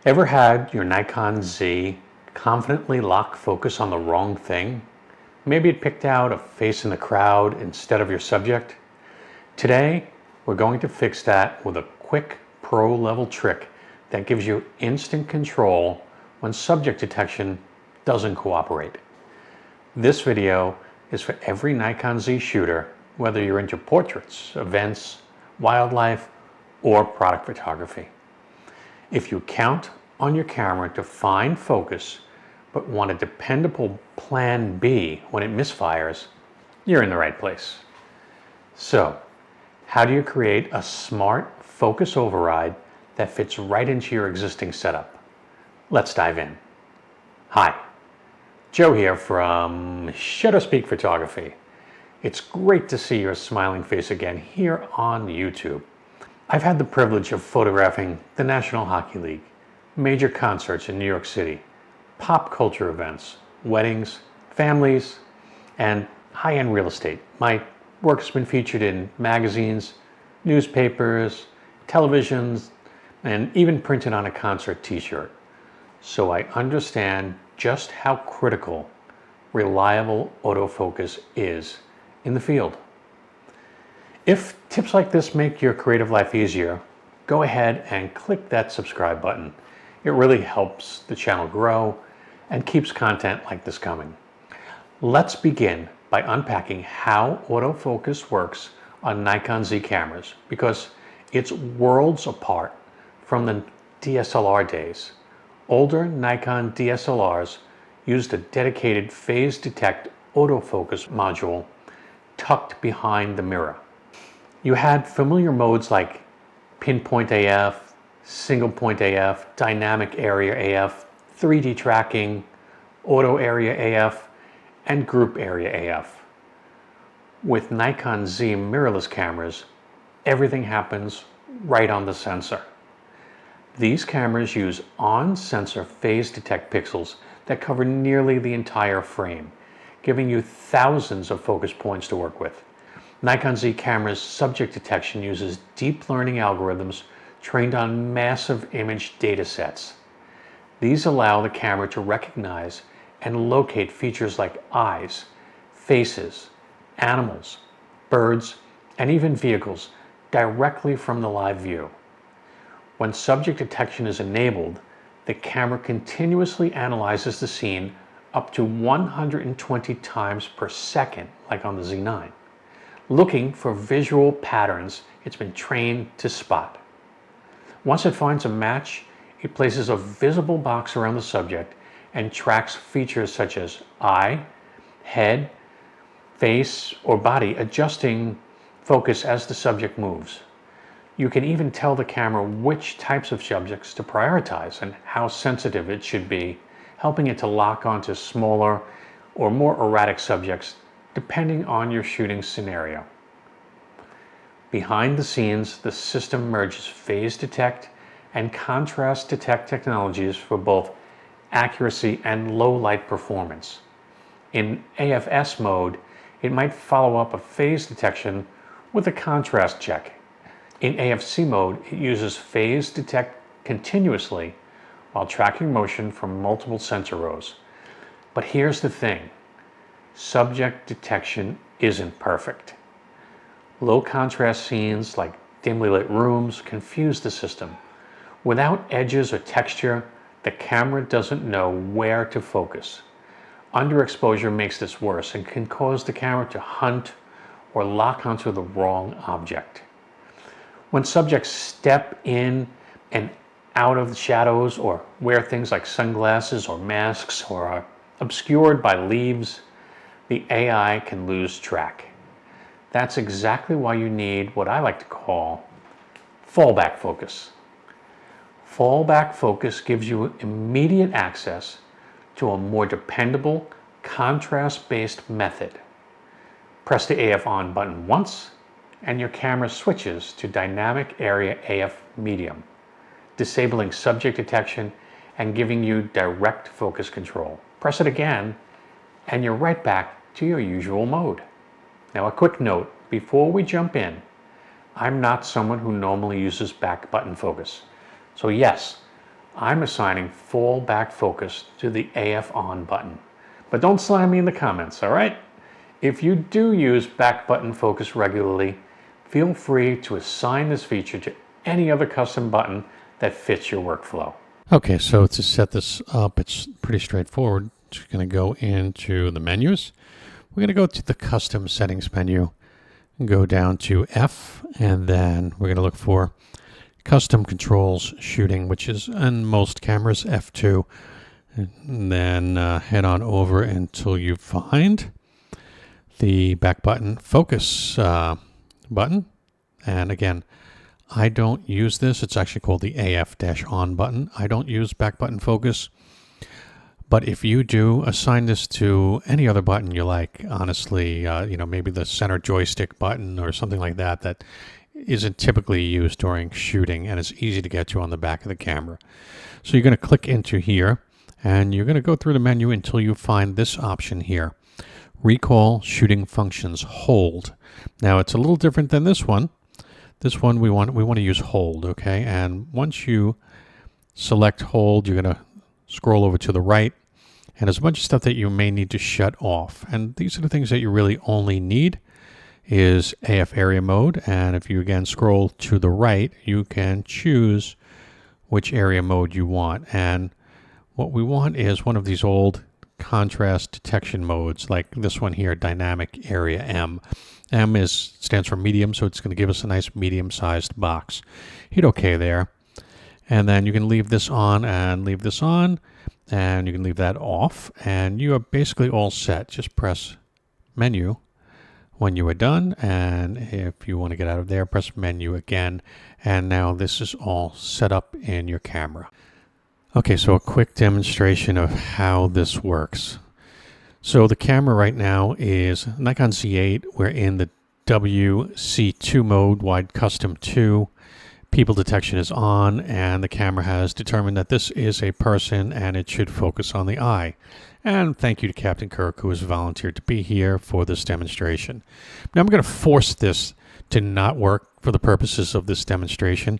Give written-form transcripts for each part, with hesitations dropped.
Ever had your Nikon Z confidently lock focus on the wrong thing? Maybe it picked out a face in the crowd instead of your subject? Today, we're going to fix that with a quick pro-level trick that gives you instant control when subject detection doesn't cooperate. This video is for every Nikon Z shooter, whether you're into portraits, events, wildlife, or product photography. If you count on your camera to find focus, but want a dependable plan B when it misfires, you're in the right place. So, how do you create a smart focus override that fits right into your existing setup? Let's dive in. Hi, Joe here from Shutter Speak Photography. It's great to see your smiling face again here on YouTube. I've had the privilege of photographing the National Hockey League, major concerts in New York City, pop culture events, weddings, families, and high-end real estate. My work has been featured in magazines, newspapers, televisions, and even printed on a concert t-shirt. So I understand just how critical reliable autofocus is in the field. If tips like this make your creative life easier, go ahead and click that subscribe button. It really helps the channel grow and keeps content like this coming. Let's begin by unpacking how autofocus works on Nikon Z cameras, because it's worlds apart from the DSLR days. Older Nikon DSLRs used a dedicated phase detect autofocus module tucked behind the mirror. You had familiar modes like pinpoint AF, single point AF, dynamic area AF, 3D tracking, auto area AF, and group area AF. With Nikon Z mirrorless cameras, everything happens right on the sensor. These cameras use on-sensor phase detect pixels that cover nearly the entire frame, giving you thousands of focus points to work with. Nikon Z camera's subject detection uses deep learning algorithms trained on massive image data sets. These allow the camera to recognize and locate features like eyes, faces, animals, birds, and even vehicles directly from the live view. When subject detection is enabled, the camera continuously analyzes the scene up to 120 times per second, like on the Z9. Looking for visual patterns it's been trained to spot. Once it finds a match, it places a visible box around the subject and tracks features such as eye, head, face, or body, adjusting focus as the subject moves. You can even tell the camera which types of subjects to prioritize and how sensitive it should be, helping it to lock onto smaller or more erratic subjects depending on your shooting scenario. Behind the scenes, the system merges phase detect and contrast detect technologies for both accuracy and low light performance. In AFS mode, it might follow up a phase detection with a contrast check. In AFC mode, it uses phase detect continuously while tracking motion from multiple sensor rows. But here's the thing. Subject detection isn't perfect. Low contrast scenes like dimly lit rooms confuse the system. Without edges or texture, the camera doesn't know where to focus. Underexposure makes this worse and can cause the camera to hunt or lock onto the wrong object. When subjects step in and out of the shadows or wear things like sunglasses or masks or are obscured by leaves, the AI can lose track. That's exactly why you need what I like to call fallback focus. Fallback focus gives you immediate access to a more dependable, contrast-based method. Press the AF on button once, and your camera switches to dynamic area AF medium, disabling subject detection and giving you direct focus control. Press it again, and you're right back to your usual mode. Now, a quick note before we jump in. I'm not someone who normally uses back button focus. So yes, I'm assigning full back focus to the AF on button. But don't slam me in the comments, all right? If you do use back button focus regularly, feel free to assign this feature to any other custom button that fits your workflow. Okay, so to set this up, it's pretty straightforward. Just going to go into the menus. We're going to go to the custom settings menu and go down to F, and then we're going to look for custom controls shooting, which is on most cameras F2. And then head on over until you find the back button focus button. And again, I don't use this. It's actually called the AF-on button. I don't use back button focus. But if you do, assign this to any other button you like. Honestly, maybe the center joystick button or something like that that isn't typically used during shooting and is easy to get to on the back of the camera. So you're going to click into here, and you're going to go through the menu until you find this option here. Recall shooting functions hold. Now it's a little different than this one. This one we want to use hold, okay? And once you select hold, you're going to scroll over to the right, and there's a bunch of stuff that you may need to shut off. And these are the things that you really only need is AF area mode. And if you again scroll to the right, you can choose which area mode you want. And what we want is one of these old contrast detection modes, like this one here, dynamic area M. M stands for medium, so it's going to give us a nice medium-sized box. Hit OK there. And then you can leave this on and leave this on, and you can leave that off, and you are basically all set. Just press menu when you are done, and if you want to get out of there, press menu again, and now this is all set up in your camera. Okay, so a quick demonstration of how this works. So the camera right now is Nikon Z8. We're in the WC2 mode, wide custom 2. People detection is on, and the camera has determined that this is a person and it should focus on the eye. And thank you to Captain Kirk, who has volunteered to be here for this demonstration. Now I'm going to force this to not work for the purposes of this demonstration.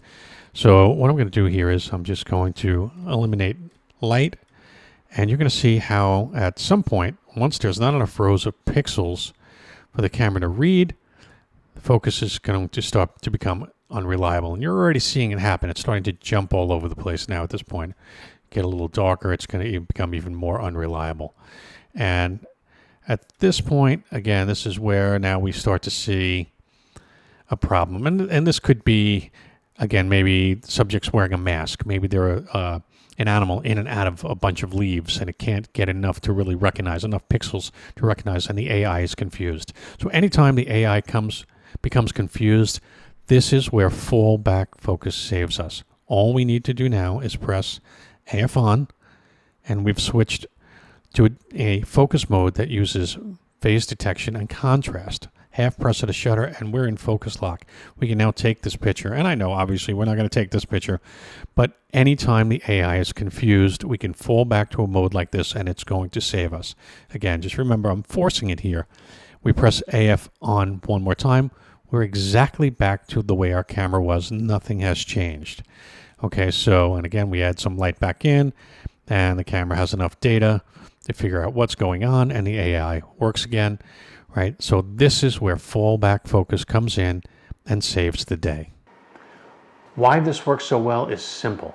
So what I'm going to do here is I'm just going to eliminate light, and you're going to see how at some point, once there's not enough rows of pixels for the camera to read, the focus is going to start to become unreliable. And you're already seeing it happen. It's starting to jump all over the place now at this point. Get a little darker, it's going to become even more unreliable. And at this point, again, this is where now we start to see a problem. And this could be, again, maybe subjects wearing a mask. Maybe they're an animal in and out of a bunch of leaves, and it can't get enough to really recognize, enough pixels to recognize, and the AI is confused. So anytime the AI becomes confused, this is where full back focus saves us. All we need to do now is press AF on, and we've switched to a focus mode that uses phase detection and contrast. Half press of the shutter, and we're in focus lock. We can now take this picture, and I know obviously we're not going to take this picture, but anytime the AI is confused, we can fall back to a mode like this, and it's going to save us. Again, just remember, I'm forcing it here. We press AF on one more time. We're exactly back to the way our camera was. Nothing has changed. Okay, so, and again, we add some light back in, and the camera has enough data to figure out what's going on, and the AI works again, right? So this is where fallback focus comes in and saves the day. Why this works so well is simple.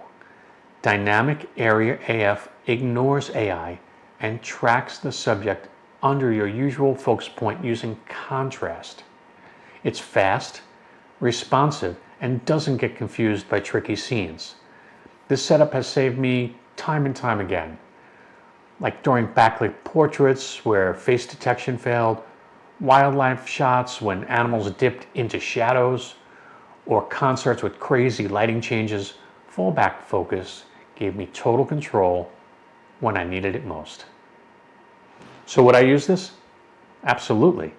Dynamic area AF ignores AI and tracks the subject under your usual focus point using contrast. It's fast, responsive, and doesn't get confused by tricky scenes. This setup has saved me time and time again, like during backlit portraits where face detection failed, wildlife shots when animals dipped into shadows, or concerts with crazy lighting changes. Fallback focus gave me total control when I needed it most. So would I use this? Absolutely.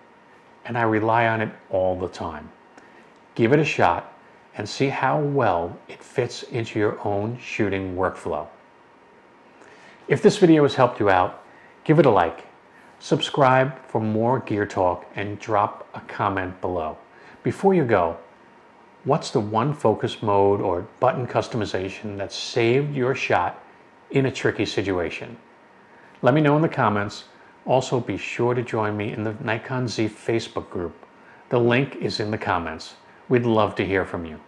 And I rely on it all the time. Give it a shot and see how well it fits into your own shooting workflow. If this video has helped you out, give it a like, subscribe for more gear talk, and drop a comment below. Before you go, What's the one focus mode or button customization that saved your shot in a tricky situation? Let me know in the comments. Also, be sure to join me in the Nikon Z Facebook group. The link is in the comments. We'd love to hear from you.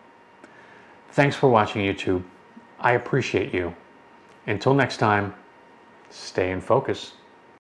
Thanks for watching, YouTube. I appreciate you. Until next time, stay in focus.